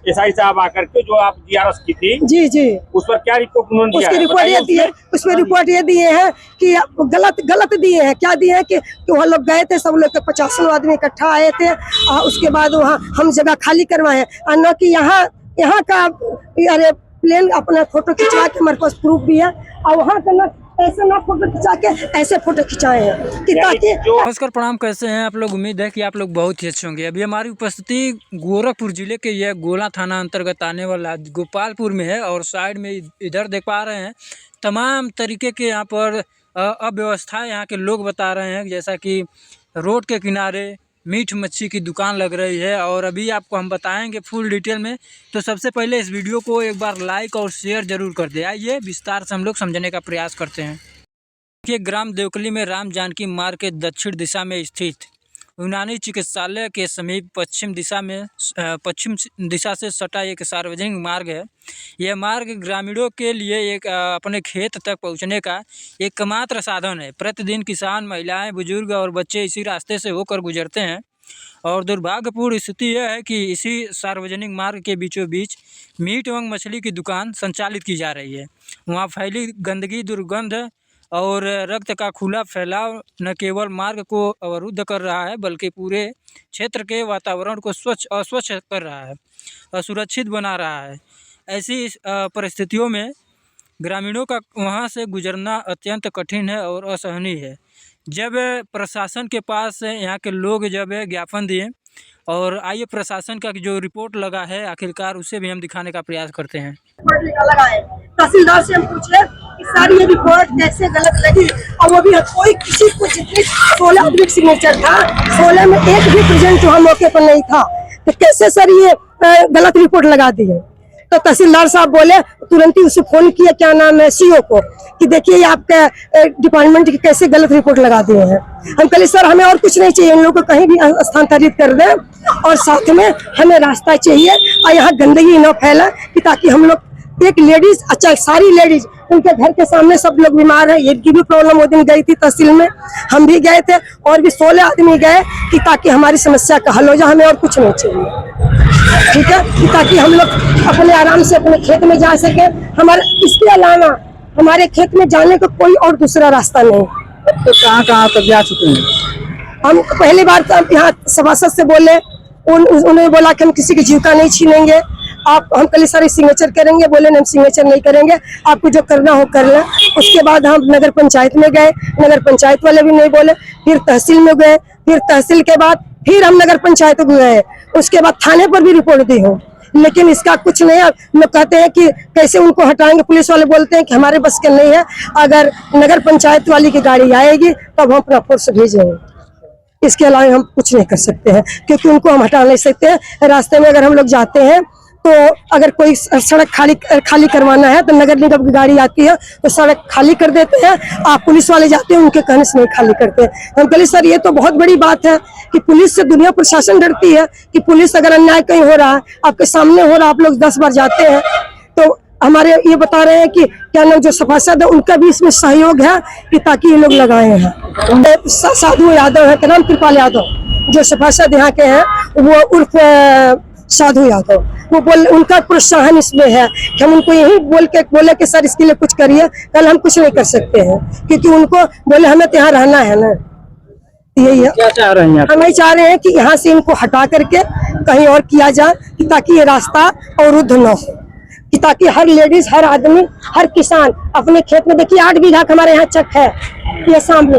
SI साहब आकर के जो आप जीआरएस की थी जी जी, उस पर क्या रिपोर्ट उन्होंने दिया? उसकी रिपोर्ट ये दिए, उसमें रिपोर्ट ये दिए हैं कि गलत दिए हैं। क्या दिए हैं कि वहाँ लोग गए थे, सब लोग 50 आदमी इकट्ठा आए थे, और उसके बाद वहाँ हम जगह खाली करवाए, और न कि यहाँ का अरे प्लेन अपना फोटो खिंचवा के हमारे पास प्रूफ भी है, और वहाँ का ना ऐसे ना फोटो खिंचा के ऐसे फोटो खिंचाए हैं कि ताकि। नमस्कार, प्रणाम, कैसे हैं आप लोग? उम्मीद है कि आप लोग बहुत ही अच्छे होंगे। अभी हमारी उपस्थिति गोरखपुर जिले के यह गोला थाना अंतर्गत आने वाला गोपालपुर में है, और साइड में इधर देख पा रहे हैं तमाम तरीके के यहाँ पर अव्यवस्था यहाँ के लोग बता रहे हैं, जैसा कि रोड के किनारे मीट मच्छी की दुकान लग रही है। और अभी आपको हम बताएंगे फुल डिटेल में। तो सबसे पहले इस वीडियो को एक बार लाइक और शेयर जरूर कर दे। आइए विस्तार से हम लोग समझने का प्रयास करते हैं। ये ग्राम देवकली में राम जानकी मार्ग के दक्षिण दिशा में स्थित यूनानी चिकित्सालय के समीप पश्चिम दिशा से सटा एक सार्वजनिक मार्ग है। यह मार्ग ग्रामीणों के लिए एक अपने खेत तक पहुंचने का एकमात्र साधन है। प्रतिदिन किसान, महिलाएं, बुजुर्ग और बच्चे इसी रास्ते से होकर गुजरते हैं, और दुर्भाग्यपूर्ण स्थिति यह है कि इसी सार्वजनिक मार्ग के बीचों बीच मीट एवं मछली की दुकान संचालित की जा रही है। वहाँ फैली गंदगी, दुर्गंध और रक्त का खुला फैलाव न केवल मार्ग को अवरुद्ध कर रहा है, बल्कि पूरे क्षेत्र के वातावरण को अस्वच्छ कर रहा है, असुरक्षित बना रहा है। ऐसी परिस्थितियों में ग्रामीणों का वहां से गुजरना अत्यंत कठिन है और असहनीय है। जब प्रशासन के पास यहाँ के लोग जब ज्ञापन दिए, और आइए प्रशासन का जो रिपोर्ट लगा है आखिरकार उसे भी हम दिखाने का प्रयास करते हैं। तहसीलदार से हम पूछे कि सर ये रिपोर्ट कैसे गलत लगी, और वो भी कोई किसी को, जितने 16 आदमी सिग्नेचर था, 16 में एक भी प्रेजेंट वहाँ मौके पर नहीं था, तो कैसे सर ये गलत रिपोर्ट लगा दी है। तो तहसीलदार साहब बोले, तुरंत ही उसे फोन किया, क्या नाम है, सीओ को, कि देखिए ये आपके डिपार्टमेंट की कैसे गलत रिपोर्ट लगा दिए हैं। हम कहे सर हमें और कुछ नहीं चाहिए, इन लोगों को कहीं भी स्थानांतरित कर दें, और साथ में हमें रास्ता चाहिए, और यहाँ गंदगी न फैला, कि ताकि हम लोग एक लेडीज, अच्छा सारी लेडीज, उनके घर के सामने सब लोग बीमार है, ये की भी प्रॉब्लम वो दिन गई थी तहसील में, हम भी गए थे, और भी 16 आदमी गए, कि ताकि हमारी समस्या का हल हो जाए। हमें और कुछ नहीं चाहिए, ठीक है, कि ताकि हम लोग अपने आराम से अपने खेत में जा सके। हमारे इसके अलावा हमारे खेत में जाने का कोई और दूसरा रास्ता नहीं। तो कहाँ तक जा चुके हैं? हम पहली बार तो यहाँ सभासद से बोले, उन्होंने बोला कि हम किसी की जीविका नहीं छीनेंगे, आप, हम कल सारे सिग्नेचर करेंगे, बोले हम सिग्नेचर नहीं करेंगे, आपको जो करना हो कर लें। उसके बाद हम नगर पंचायत में गए, नगर पंचायत वाले भी नहीं बोले, फिर तहसील में गए, फिर तहसील के बाद फिर हम नगर पंचायत में गए, उसके बाद थाने पर भी रिपोर्ट दी हो, लेकिन इसका कुछ नहीं है। लोग कहते हैं कि कैसे उनको हटाएंगे, पुलिस वाले बोलते हैं कि हमारे बस के नहीं है, अगर नगर पंचायत वाली की गाड़ी आएगी तब हम अपना फोर्स भेजेंगे, इसके अलावा हम कुछ नहीं कर सकते हैं, क्योंकि उनको हम हटा नहीं सकते हैं। रास्ते में अगर हम लोग जाते हैं तो अगर कोई सड़क खाली करवाना है तो नगर निगम की गाड़ी आती है तो सड़क खाली कर देते हैं, आप पुलिस वाले जाते हैं उनके कहने से नहीं खाली करते। हम कहे सर ये तो बहुत बड़ी बात है कि पुलिस से दुनिया प्रशासन डरती है, कि पुलिस अगर अन्याय कहीं हो रहा है, आपके सामने हो रहा है, आप लोग 10 बार जाते हैं, तो हमारे ये बता रहे हैं कि क्या नाम जो सभासद है उनका भी इसमें सहयोग है, कि ताकि ये लोग लगाए हैं। साधु यादव है, क्या नाम, कृपाल यादव, जो सभासद यहाँ के हैं, वो उर्फ साधु यादव, वो उनका प्रोत्साहन इसमें है कि हम उनको यही बोले कि सर इसके लिए कुछ करिए। कल हम कुछ नहीं कर सकते हैं, क्योंकि उनको बोले हमें तो यहाँ रहना है ना, यही है। क्या चाह रहे हैं? हम यही चाह रहे हैं कि यहाँ से इनको हटा करके कहीं और किया जाए, कि ताकि ये रास्ता अवरुद्ध न हो, कि ताकि हर लेडीज, हर आदमी, हर किसान अपने खेत में, देखिए 8 बीघा हमारे यहाँ चक है ये सामने,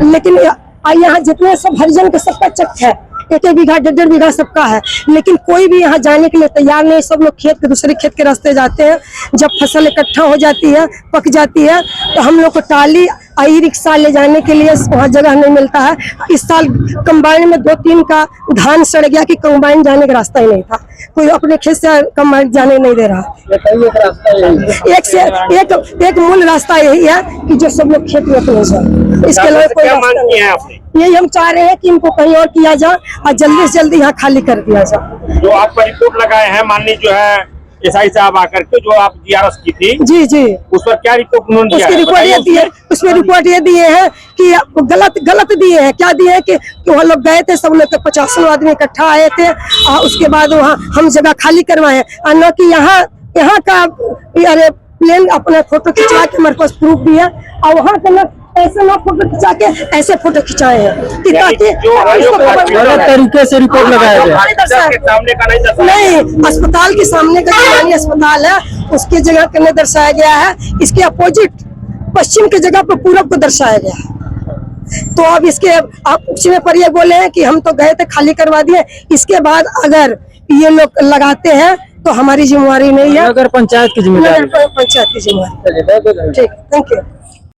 लेकिन यहाँ जितने सब हरिजन के सबका चक है, 1-1 बीघा 1.5 बीघा सबका है, लेकिन कोई भी यहाँ जाने के लिए तैयार नहीं। सब लोग खेत के दूसरे खेत के रास्ते जाते हैं। जब फसल इकट्ठा हो जाती है, पक जाती है, तो हम लोग को टाली आई रिक्शा ले जाने के लिए वहाँ जगह नहीं मिलता है। इस साल कंबाइन में 2-3 का धान सड़ गया, कि कंबाइन जाने का रास्ता ही नहीं था, कोई अपने खेत से कंबाइन जाने नहीं दे रहा। एक मूल रास्ता यही है कि जो सब लोग खेत में अपने जाए, इसके अलावा कोई रास्ता नहीं है। यही हम चाह रहे हैं कि इनको कहीं और किया जाए, और जल्दी से जल्दी यहाँ खाली कर दिया जाए। जो आपका रिपोर्ट लगाए हैं, माननीय जो है एसआई साहब आकर के जो आप जीआरएस की थी जी जी, उस पर क्या रिपोर्ट उन्होंने दिया उसकी है? रिपोर्ट ये दिए, उसमें रिपोर्ट ये दिए हैं कि गलत दिए हैं। क्या दिए हैं कि वहाँ लोग गए थे, सब लोग 50 आदमी इकट्ठा आए थे और उसके बाद वहाँ हम जगह खाली करवाए और न कि यहाँ का अरे प्लेन अपना फोटो खिंचा के हमारे पास प्रूफ भी है और वहाँ के लोग ऐसे ना फोटो खिंचा के ऐसे फोटो खिंचाए हैं कि ताकि जो आयोग का गलत तरीके से रिपोर्ट लगाया गया। के सामने का नहीं दर्शाया। नहीं, अस्पताल के सामने का जो रानी अस्पताल है उसकी जगह के नहीं दर्शाया गया है, इसके अपोजिट पश्चिम की जगह पर पूरब को दर्शाया गया है। तो अब इसके आप पूछने पर ये बोले हैं कि हम तो गए थे खाली करवा दिए, इसके बाद अगर ये लोग लगाते हैं तो हमारी जिम्मेवारी नहीं है, नगर पंचायत की जिम्मेदारी नगर पंचायत की जिम्मेवारी। ठीक, थैंक यू।